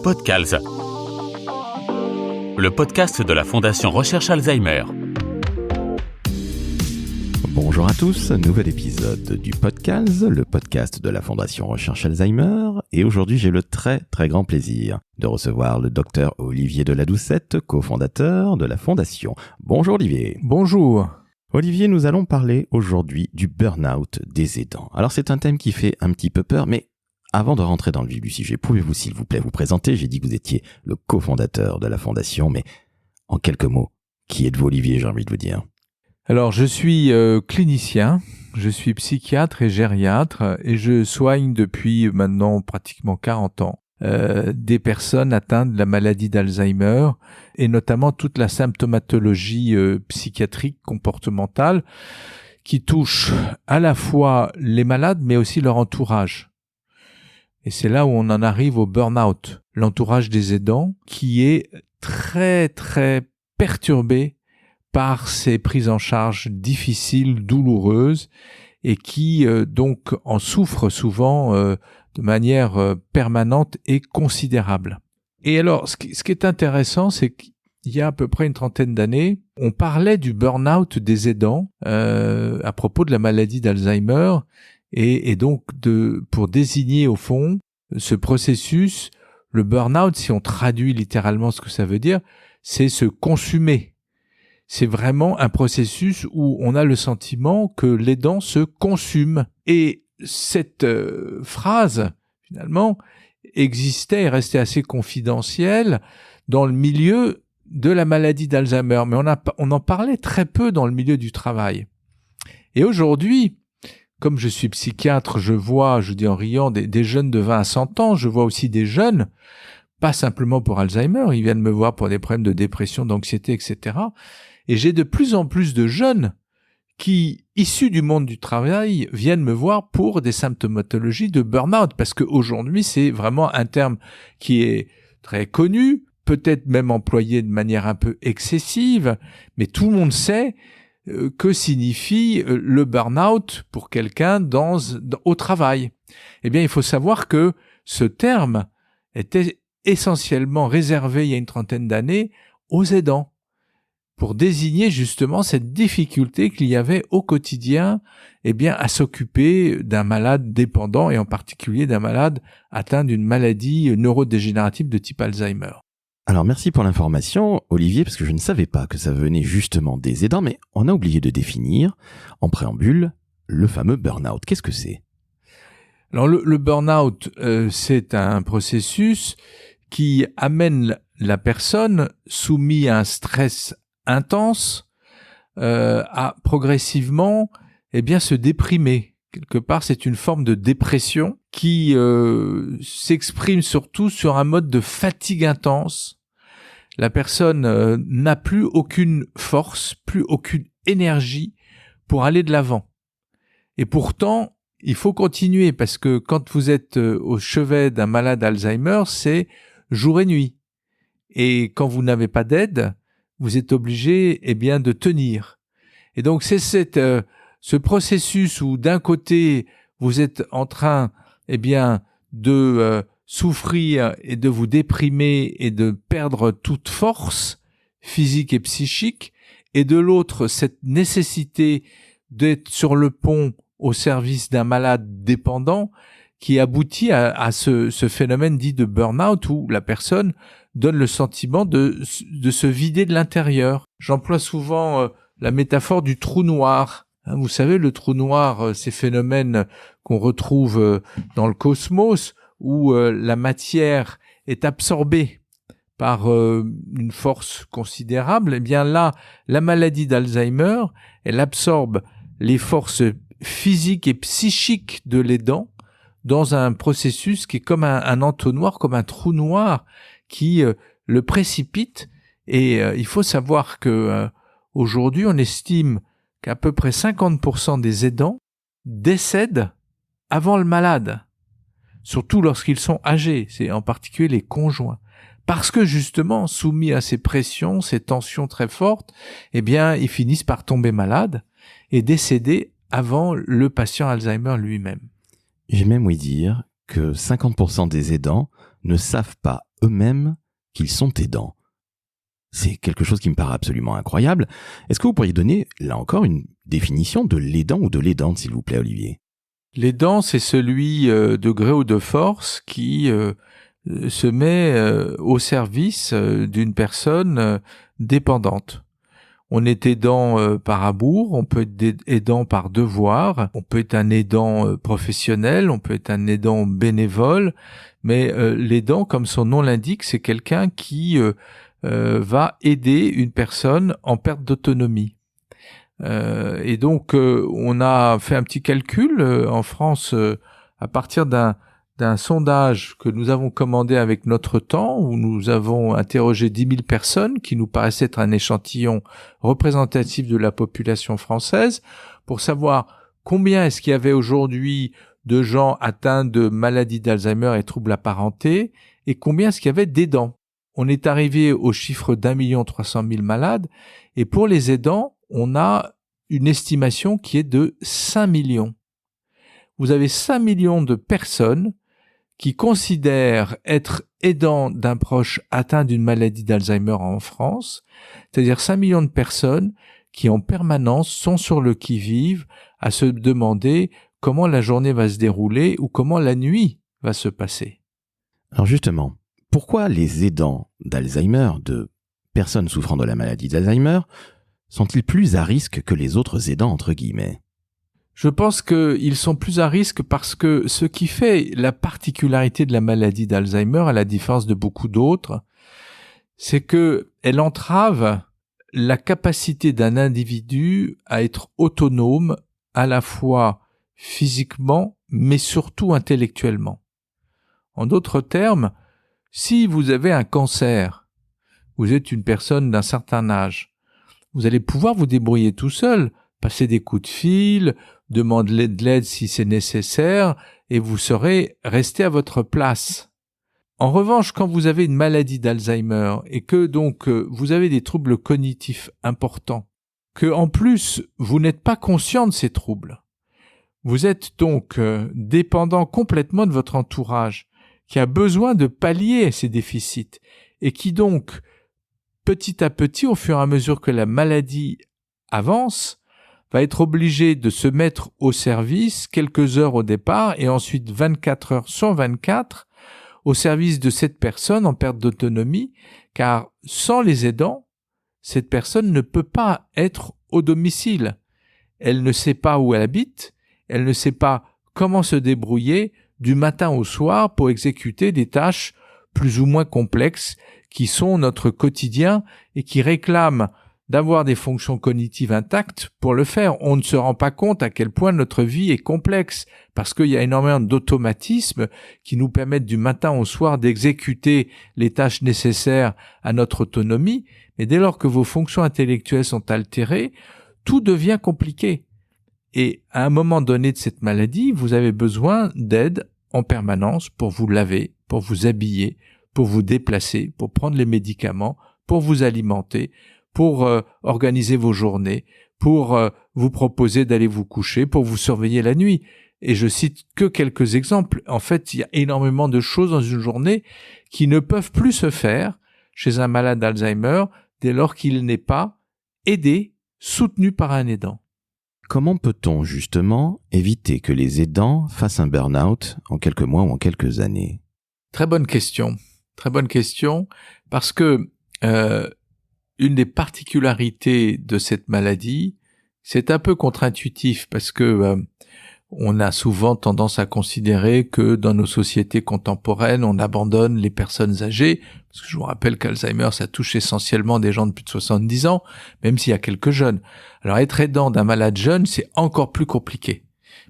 Podcalz, le podcast de la Fondation Recherche Alzheimer. Bonjour à tous, nouvel épisode du Podcalz, le podcast de la Fondation Recherche Alzheimer. Et aujourd'hui, j'ai le très grand plaisir de recevoir le docteur Olivier Deladoucette, cofondateur de la Fondation. Bonjour Olivier. Bonjour. Olivier, nous allons parler aujourd'hui du burn-out des aidants. Alors c'est un thème qui fait un petit peu peur, mais avant de rentrer dans le vif du sujet, pouvez-vous s'il vous plaît vous présenter? J'ai dit que vous étiez le cofondateur de la Fondation, mais en quelques mots, qui êtes-vous Olivier, j'ai envie de vous dire? Alors, je suis clinicien, je suis psychiatre et gériatre et je soigne depuis maintenant pratiquement 40 ans des personnes atteintes de la maladie d'Alzheimer et notamment toute la symptomatologie psychiatrique comportementale qui touche à la fois les malades mais aussi leur entourage. Et c'est là où on en arrive au burn-out, l'entourage des aidants qui est très perturbé par ces prises en charge difficiles, douloureuses, et qui donc en souffrent souvent de manière permanente et considérable. Et alors, ce qui est intéressant, c'est qu'il y a à peu près une trentaine d'années, on parlait du burn-out des aidants à propos de la maladie d'Alzheimer, et donc pour désigner au fond ce processus, le burn-out, si on traduit littéralement ce que ça veut dire, c'est se consumer. C'est vraiment un processus où on a le sentiment que l'aidant se consume. Et cette phrase, finalement, existait et restait assez confidentielle dans le milieu de la maladie d'Alzheimer. Mais on en parlait très peu dans le milieu du travail. Et aujourd'hui, comme je suis psychiatre, je vois, je dis en riant, des jeunes de 20 à 100 ans, je vois aussi des jeunes, pas simplement pour Alzheimer, ils viennent me voir pour des problèmes de dépression, d'anxiété, etc. Et j'ai de plus en plus de jeunes qui, issus du monde du travail, viennent me voir pour des symptomatologies de burn-out, parce qu'aujourd'hui, c'est vraiment un terme qui est très connu, peut-être même employé de manière un peu excessive, mais tout le monde sait que signifie le burn-out pour quelqu'un au travail. Eh bien, il faut savoir que ce terme était essentiellement réservé il y a une trentaine d'années aux aidants, pour désigner justement cette difficulté qu'il y avait au quotidien, eh bien, à s'occuper d'un malade dépendant et en particulier d'un malade atteint d'une maladie neurodégénérative de type Alzheimer. Alors merci pour l'information Olivier, parce que je ne savais pas que ça venait justement des aidants, mais on a oublié de définir en préambule le fameux burn-out. Qu'est-ce que c'est? Alors le burn-out, c'est un processus qui amène la personne soumise à un stress intense à progressivement se déprimer. Quelque part, c'est une forme de dépression qui s'exprime surtout sur un mode de fatigue intense. La personne n'a plus aucune force, plus aucune énergie pour aller de l'avant. Et pourtant, il faut continuer parce que quand vous êtes au chevet d'un malade Alzheimer, c'est jour et nuit. Et quand vous n'avez pas d'aide, vous êtes obligé, de tenir. Et donc, c'est ce processus où, d'un côté, vous êtes en train, de souffrir et de vous déprimer et de perdre toute force physique et psychique, et de l'autre, cette nécessité d'être sur le pont au service d'un malade dépendant qui aboutit à ce phénomène dit de burn-out où la personne donne le sentiment de se vider de l'intérieur. J'emploie souvent la métaphore du trou noir. Vous savez, le trou noir, ces phénomènes qu'on retrouve dans le cosmos où la matière est absorbée par une force considérable. Eh bien là, la maladie d'Alzheimer, elle absorbe les forces physiques et psychiques de l'aidant dans un processus qui est comme un entonnoir, comme un trou noir qui le précipite. Et il faut savoir que aujourd'hui, on estime qu'à peu près 50% des aidants décèdent avant le malade, surtout lorsqu'ils sont âgés, c'est en particulier les conjoints. Parce que justement, soumis à ces pressions, ces tensions très fortes, ils finissent par tomber malades et décéder avant le patient Alzheimer lui-même. J'ai même ouï dire que 50% des aidants ne savent pas eux-mêmes qu'ils sont aidants. C'est quelque chose qui me paraît absolument incroyable. Est-ce que vous pourriez donner, là encore, une définition de l'aidant ou de l'aidante, s'il vous plaît, Olivier? L'aidant, c'est celui de gré ou de force qui se met au service d'une personne dépendante. On est aidant par amour, on peut être aidant par devoir, on peut être un aidant professionnel, on peut être un aidant bénévole, mais l'aidant, comme son nom l'indique, c'est quelqu'un qui va aider une personne en perte d'autonomie. Et donc, on a fait un petit calcul en France à partir d'un sondage que nous avons commandé avec Notre Temps, où nous avons interrogé 10 000 personnes qui nous paraissaient être un échantillon représentatif de la population française, pour savoir combien est-ce qu'il y avait aujourd'hui de gens atteints de maladie d'Alzheimer et troubles apparentés, et combien est-ce qu'il y avait d'aidants. On est arrivé au chiffre d'1 300 000 malades, et pour les aidants, on a une estimation qui est de 5 millions. Vous avez 5 millions de personnes qui considèrent être aidants d'un proche atteint d'une maladie d'Alzheimer en France, c'est-à-dire 5 millions de personnes qui en permanence sont sur le qui-vive à se demander comment la journée va se dérouler ou comment la nuit va se passer. Alors justement, pourquoi les aidants d'Alzheimer, de personnes souffrant de la maladie d'Alzheimer, sont-ils plus à risque que les autres aidants, entre guillemets? Je pense qu'ils sont plus à risque parce que ce qui fait la particularité de la maladie d'Alzheimer, à la différence de beaucoup d'autres, c'est que elle entrave la capacité d'un individu à être autonome à la fois physiquement, mais surtout intellectuellement. En d'autres termes, si vous avez un cancer, vous êtes une personne d'un certain âge, vous allez pouvoir vous débrouiller tout seul, passer des coups de fil, demander de l'aide si c'est nécessaire, et vous serez resté à votre place. En revanche, quand vous avez une maladie d'Alzheimer et que donc vous avez des troubles cognitifs importants, que en plus vous n'êtes pas conscient de ces troubles, vous êtes donc dépendant complètement de votre entourage, qui a besoin de pallier ces déficits, et qui donc, petit à petit, au fur et à mesure que la maladie avance, va être obligé de se mettre au service quelques heures au départ et ensuite 24 heures sur 24 au service de cette personne en perte d'autonomie, car sans les aidants, cette personne ne peut pas être au domicile. Elle ne sait pas où elle habite, elle ne sait pas comment se débrouiller du matin au soir pour exécuter des tâches plus ou moins complexes qui sont notre quotidien et qui réclament d'avoir des fonctions cognitives intactes pour le faire. On ne se rend pas compte à quel point notre vie est complexe parce qu'il y a énormément d'automatismes qui nous permettent du matin au soir d'exécuter les tâches nécessaires à notre autonomie. Mais dès lors que vos fonctions intellectuelles sont altérées, tout devient compliqué. Et à un moment donné de cette maladie, vous avez besoin d'aide en permanence pour vous laver, pour vous habiller, pour vous déplacer, pour prendre les médicaments, pour vous alimenter, pour organiser vos journées, pour vous proposer d'aller vous coucher, pour vous surveiller la nuit. Et je cite que quelques exemples. En fait, il y a énormément de choses dans une journée qui ne peuvent plus se faire chez un malade d'Alzheimer dès lors qu'il n'est pas aidé, soutenu par un aidant. Comment peut-on justement éviter que les aidants fassent un burn-out en quelques mois ou en quelques années? Très bonne question, parce que une des particularités de cette maladie, c'est un peu contre-intuitif parce que on a souvent tendance à considérer que dans nos sociétés contemporaines, on abandonne les personnes âgées, parce que je vous rappelle qu'Alzheimer, ça touche essentiellement des gens de plus de 70 ans, même s'il y a quelques jeunes. Alors être aidant d'un malade jeune, c'est encore plus compliqué.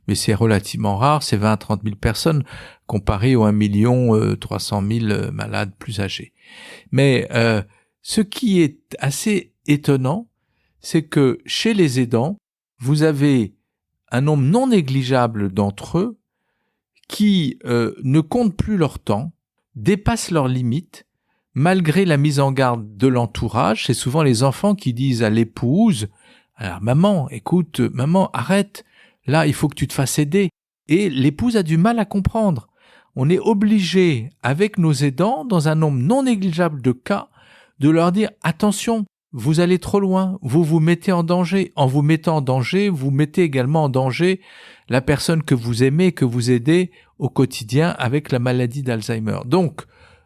Mais c'est relativement rare, c'est 20 à 30 000 personnes comparé aux 1 300 000 malades plus âgés. Mais ce qui est assez étonnant, c'est que chez les aidants, vous avez un nombre non négligeable d'entre eux qui ne comptent plus leur temps, dépassent leurs limites, malgré la mise en garde de l'entourage. C'est souvent les enfants qui disent à l'épouse « Alors maman, écoute, maman, arrête, là il faut que tu te fasses aider ». Et l'épouse a du mal à comprendre. on est obligé, avec nos aidants, dans un nombre non négligeable de cas, de leur dire « Attention, vous allez trop loin, vous vous mettez en danger. En vous mettant en danger, vous mettez également en danger la personne que vous aimez, que vous aidez au quotidien avec la maladie d'Alzheimer. » Donc,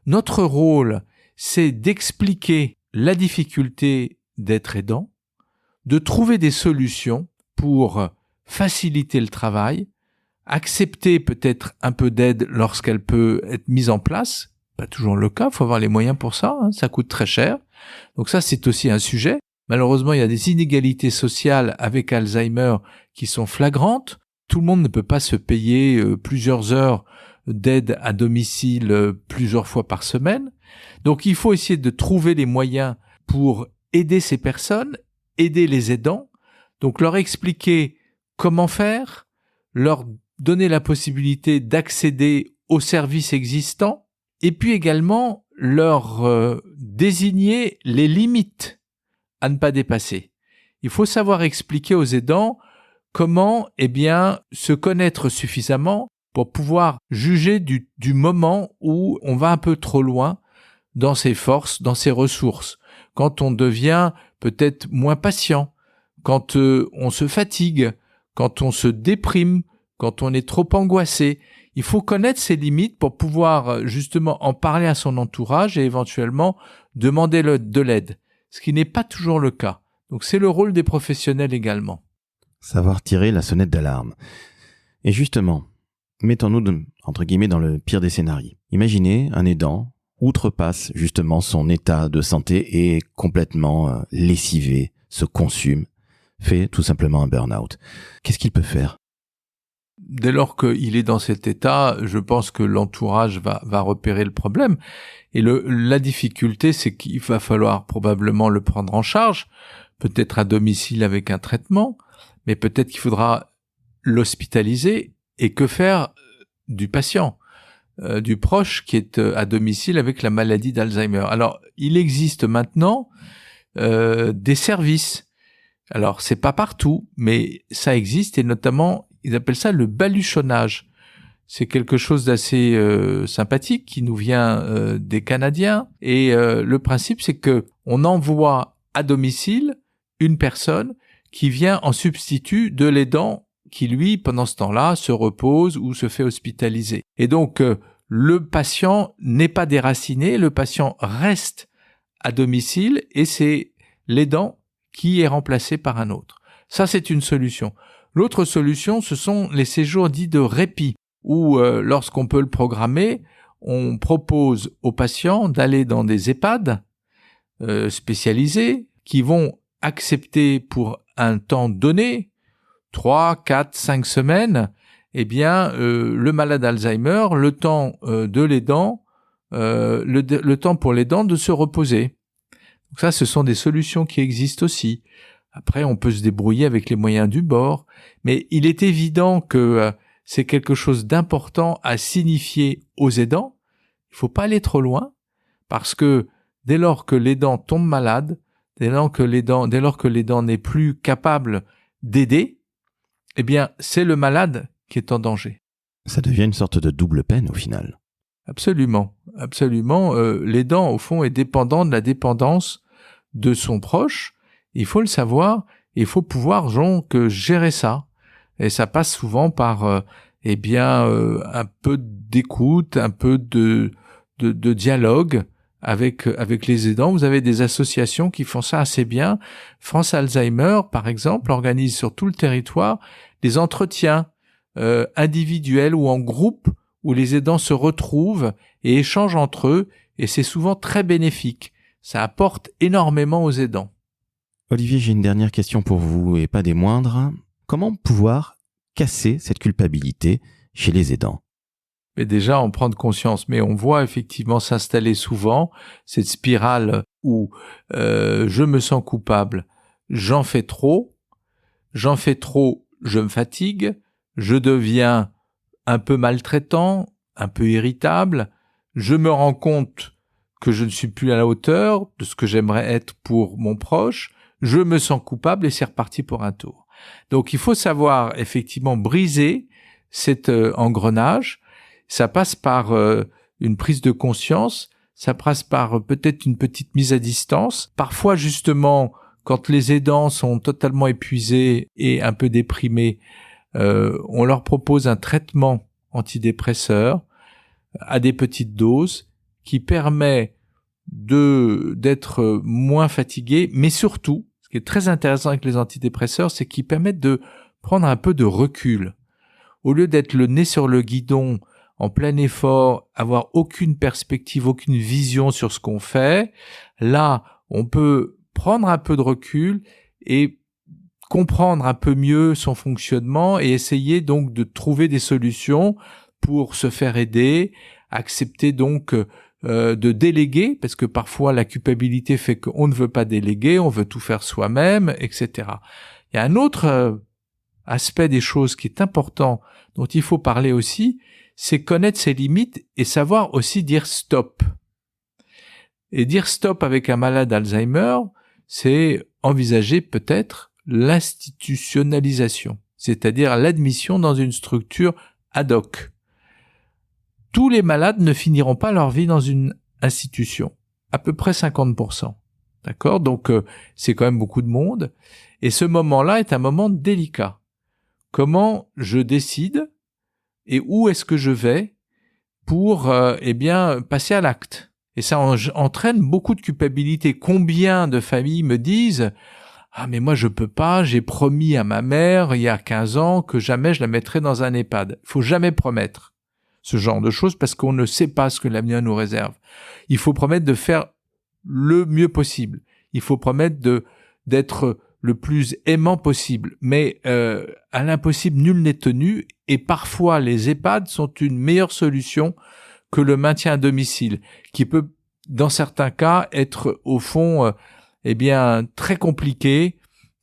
notre rôle, c'est d'expliquer la difficulté d'être aidant, de trouver des solutions pour faciliter le travail, accepter peut-être un peu d'aide lorsqu'elle peut être mise en place. Pas toujours le cas, il faut avoir les moyens pour ça, ça coûte très cher. Donc ça, c'est aussi un sujet. Malheureusement, il y a des inégalités sociales avec Alzheimer qui sont flagrantes. Tout le monde ne peut pas se payer plusieurs heures d'aide à domicile plusieurs fois par semaine. Donc il faut essayer de trouver les moyens pour aider ces personnes, aider les aidants, donc leur expliquer comment faire, leur donner la possibilité d'accéder aux services existants, et puis également leur désigner les limites à ne pas dépasser. Il faut savoir expliquer aux aidants comment se connaître suffisamment pour pouvoir juger du moment où on va un peu trop loin dans ses forces, dans ses ressources, quand on devient peut-être moins patient, quand on se fatigue, quand on se déprime, quand on est trop angoissé. Il faut connaître ses limites pour pouvoir justement en parler à son entourage et éventuellement demander de l'aide, ce qui n'est pas toujours le cas. Donc c'est le rôle des professionnels également. Savoir tirer la sonnette d'alarme. Et justement, mettons-nous entre guillemets dans le pire des scénarios. Imaginez un aidant outrepasse justement son état de santé et est complètement lessivé, se consume, fait tout simplement un burn-out. Qu'est-ce qu'il peut faire ? Dès lors qu'il est dans cet état, je pense que l'entourage va repérer le problème. Et la difficulté, c'est qu'il va falloir probablement le prendre en charge, peut-être à domicile avec un traitement, mais peut-être qu'il faudra l'hospitaliser. Et que faire du patient, du proche qui est à domicile avec la maladie d'Alzheimer? Alors, il existe maintenant des services. Alors, c'est pas partout, mais ça existe, et notamment, ils appellent ça le baluchonnage. C'est quelque chose d'assez sympathique qui nous vient des Canadiens. Et le principe, c'est que on envoie à domicile une personne qui vient en substitut de l'aidant qui, lui, pendant ce temps-là, se repose ou se fait hospitaliser. Et donc, le patient n'est pas déraciné, le patient reste à domicile et c'est l'aidant qui est remplacé par un autre. Ça, c'est une solution. L'autre solution, ce sont les séjours dits de répit, où lorsqu'on peut le programmer, on propose aux patients d'aller dans des EHPAD spécialisés qui vont accepter pour un temps donné, 3, 4, 5 semaines, le malade Alzheimer, le temps de l'aidant, le temps pour l'aidant de se reposer. Donc ça, ce sont des solutions qui existent aussi. Après, on peut se débrouiller avec les moyens du bord, mais il est évident que c'est quelque chose d'important à signifier aux aidants. Il faut pas aller trop loin, parce que dès lors que l'aidant tombe malade, dès lors que l'aidant n'est plus capable d'aider, c'est le malade qui est en danger. Ça devient une sorte de double peine au final. Absolument, absolument. L'aidant, au fond, est dépendant de la dépendance de son proche. Il faut le savoir, il faut pouvoir gérer ça. Et ça passe souvent par un peu d'écoute, un peu de dialogue avec les aidants. Vous avez des associations qui font ça assez bien. France Alzheimer, par exemple, organise sur tout le territoire des entretiens individuels ou en groupe où les aidants se retrouvent et échangent entre eux, et c'est souvent très bénéfique. Ça apporte énormément aux aidants. Olivier, j'ai une dernière question pour vous, et pas des moindres. Comment pouvoir casser cette culpabilité chez les aidants ? Mais déjà, en prendre conscience. Mais on voit effectivement s'installer souvent cette spirale où je me sens coupable, j'en fais trop, je me fatigue, je deviens un peu maltraitant, un peu irritable, je me rends compte que je ne suis plus à la hauteur de ce que j'aimerais être pour mon proche, je me sens coupable et c'est reparti pour un tour. Donc il faut savoir effectivement briser cet engrenage. Ça passe par une prise de conscience, ça passe par peut-être une petite mise à distance. Parfois, justement, quand les aidants sont totalement épuisés et un peu déprimés, on leur propose un traitement antidépresseur à des petites doses qui permet d'être moins fatigué, mais surtout, ce qui est très intéressant avec les antidépresseurs, c'est qu'ils permettent de prendre un peu de recul. Au lieu d'être le nez sur le guidon, en plein effort, avoir aucune perspective, aucune vision sur ce qu'on fait, là, on peut prendre un peu de recul et comprendre un peu mieux son fonctionnement et essayer donc de trouver des solutions pour se faire aider, accepter donc de déléguer, parce que parfois la culpabilité fait qu'on ne veut pas déléguer, on veut tout faire soi-même, etc. Il y a un autre aspect des choses qui est important, dont il faut parler aussi, c'est connaître ses limites et savoir aussi dire stop. Et dire stop avec un malade d'Alzheimer, c'est envisager peut-être l'institutionnalisation, c'est-à-dire l'admission dans une structure ad hoc. Tous les malades ne finiront pas leur vie dans une institution, à peu près 50%. D'accord ? Donc, c'est quand même beaucoup de monde. Et ce moment-là est un moment délicat. Comment je décide et où est-ce que je vais pour passer à l'acte ? Et ça entraîne beaucoup de culpabilité. Combien de familles me disent « Ah, mais moi, je peux pas, j'ai promis à ma mère, il y a 15 ans, que jamais je la mettrai dans un EHPAD. » Il faut jamais promettre ce genre de choses parce qu'on ne sait pas ce que l'avenir nous réserve. Il faut promettre de faire le mieux possible. Il faut promettre d'être le plus aimant possible. Mais à l'impossible, nul n'est tenu et parfois les EHPAD sont une meilleure solution que le maintien à domicile, qui peut, dans certains cas, être au fond très compliqué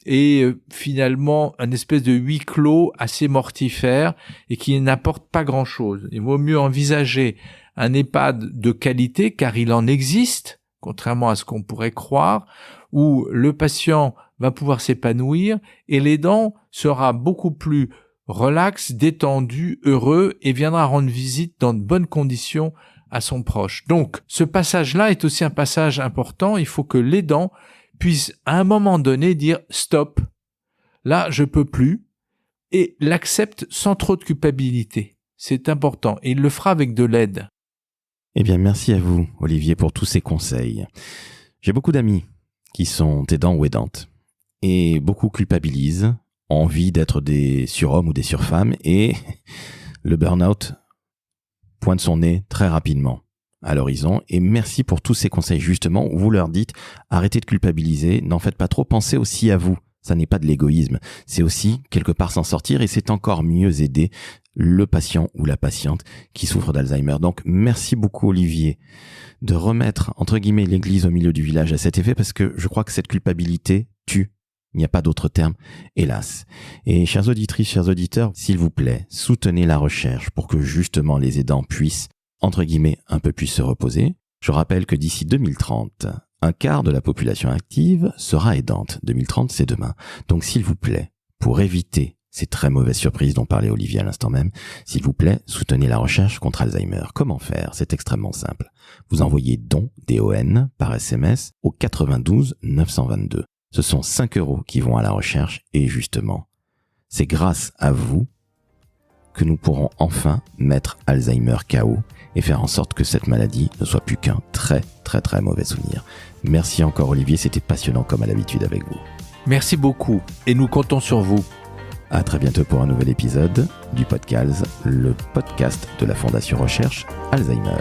et finalement un espèce de huis clos assez mortifère et qui n'apporte pas grand-chose. Il vaut mieux envisager un EHPAD de qualité, car il en existe, contrairement à ce qu'on pourrait croire, où le patient va pouvoir s'épanouir et l'aidant sera beaucoup plus relax, détendu, heureux et viendra rendre visite dans de bonnes conditions à son proche. Donc, ce passage-là est aussi un passage important. Il faut que l'aidant puisse à un moment donné dire « stop, là je peux plus » et l'accepte sans trop de culpabilité. C'est important et il le fera avec de l'aide. Eh bien, merci à vous, Olivier, pour tous ces conseils. J'ai beaucoup d'amis qui sont aidants ou aidantes et beaucoup culpabilisent, ont envie d'être des surhommes ou des surfemmes et le burn-out pointe son nez très rapidement à l'horizon. Et merci pour tous ces conseils justement où vous leur dites arrêtez de culpabiliser, n'en faites pas trop, pensez aussi à vous. Ça n'est pas de l'égoïsme, c'est aussi quelque part s'en sortir et c'est encore mieux aider le patient ou la patiente qui souffre d'Alzheimer. Donc merci beaucoup Olivier de remettre entre guillemets l'église au milieu du village à cet effet parce que je crois que cette culpabilité tue. Il n'y a pas d'autre terme, hélas. Et chères auditrices, chers auditeurs, s'il vous plaît, soutenez la recherche pour que justement les aidants puissent, entre guillemets, un peu plus se reposer. Je rappelle que d'ici 2030, un quart de la population active sera aidante. 2030, c'est demain. Donc s'il vous plaît, pour éviter ces très mauvaises surprises dont parlait Olivier à l'instant même, s'il vous plaît, soutenez la recherche contre Alzheimer. Comment faire ? C'est extrêmement simple. Vous envoyez don, D-O-N, par SMS au 92 922. Ce sont 5 € qui vont à la recherche et justement, c'est grâce à vous que nous pourrons enfin mettre Alzheimer KO et faire en sorte que cette maladie ne soit plus qu'un très très très mauvais souvenir. Merci encore Olivier, c'était passionnant comme à l'habitude avec vous. Merci beaucoup et nous comptons sur vous. À très bientôt pour un nouvel épisode du podcast, le podcast de la Fondation Recherche Alzheimer.